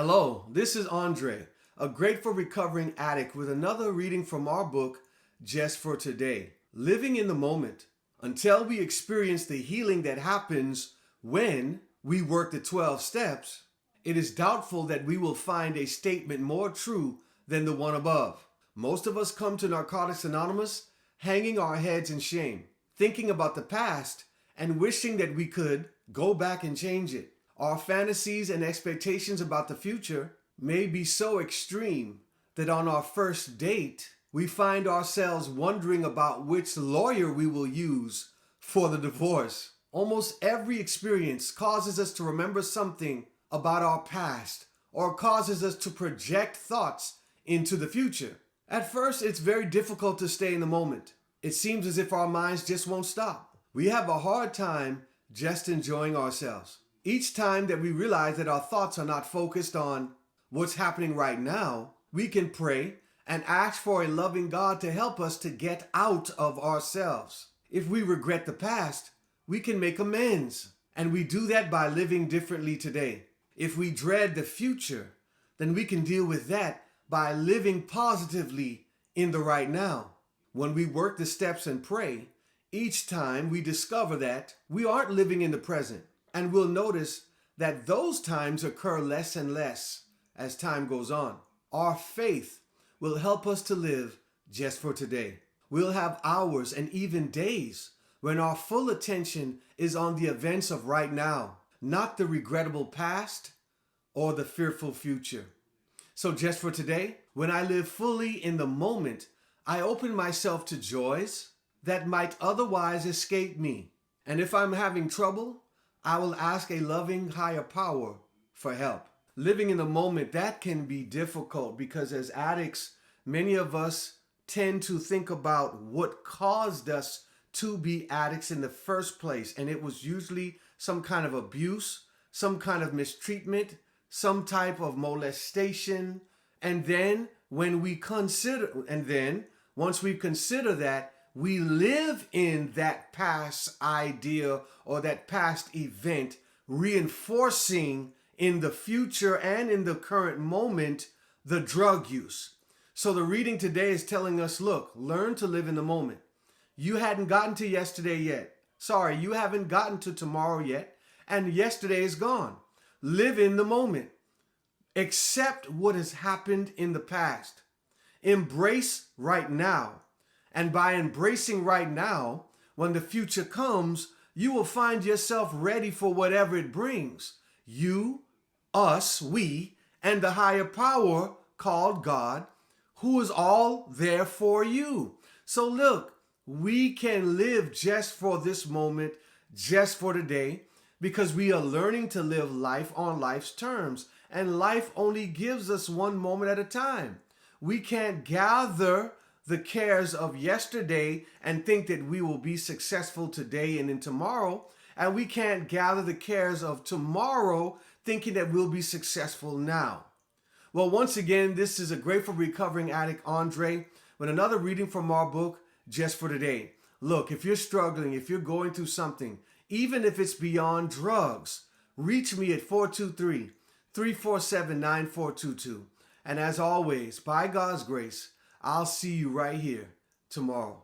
Hello, this is Andre, a grateful recovering addict with another reading from our book, Just for Today. Living in the moment until we experience the healing that happens when we work the 12 steps, it is doubtful that we will find a statement more true than the one above. Most of us come to Narcotics Anonymous hanging our heads in shame, thinking about the past and wishing that we could go back and change it. Our fantasies and expectations about the future may be so extreme that on our first date, we find ourselves wondering about which lawyer we will use for the divorce. Almost every experience causes us to remember something about our past or causes us to project thoughts into the future. At first, it's very difficult to stay in the moment. It seems as if our minds just won't stop. We have a hard time just enjoying ourselves. Each time that we realize that our thoughts are not focused on what's happening right now, we can pray and ask for a loving God to help us to get out of ourselves. If we regret the past, we can make amends, and we do that by living differently today. If we dread the future, then we can deal with that by living positively in the right now. When we work the steps and pray, each time we discover that we aren't living in the present, and we'll notice that those times occur less and less as time goes on. Our faith will help us to live just for today. We'll have hours and even days when our full attention is on the events of right now, not the regrettable past or the fearful future. So just for today, when I live fully in the moment, I open myself to joys that might otherwise escape me. And if I'm having trouble, I will ask a loving higher power for help. Living in the moment, that can be difficult because as addicts, many of us tend to think about what caused us to be addicts in the first place. And it was usually some kind of abuse, some kind of mistreatment, some type of molestation. And then once we consider that, we live in that past idea or that past event, reinforcing in the future and in the current moment the drug use. So the reading today is telling us, look, learn to live in the moment. You hadn't gotten to yesterday yet. Sorry, you haven't gotten to tomorrow yet, and yesterday is gone. Live in the moment. Accept what has happened in the past. Embrace right now. And by embracing right now, when the future comes, you will find yourself ready for whatever it brings. You, us, we, and the higher power called God, who is all there for you. So look, we can live just for this moment, just for today, because we are learning to live life on life's terms. And life only gives us one moment at a time. We can't gather the cares of yesterday and think that we will be successful today and in tomorrow. And we can't gather the cares of tomorrow thinking that we'll be successful now. Well, once again, this is a grateful recovering addict, Andre, with another reading from our book, Just for Today. Look, if you're struggling, if you're going through something, even if it's beyond drugs, reach me at 423-347-9422. And as always, by God's grace, I'll see you right here tomorrow.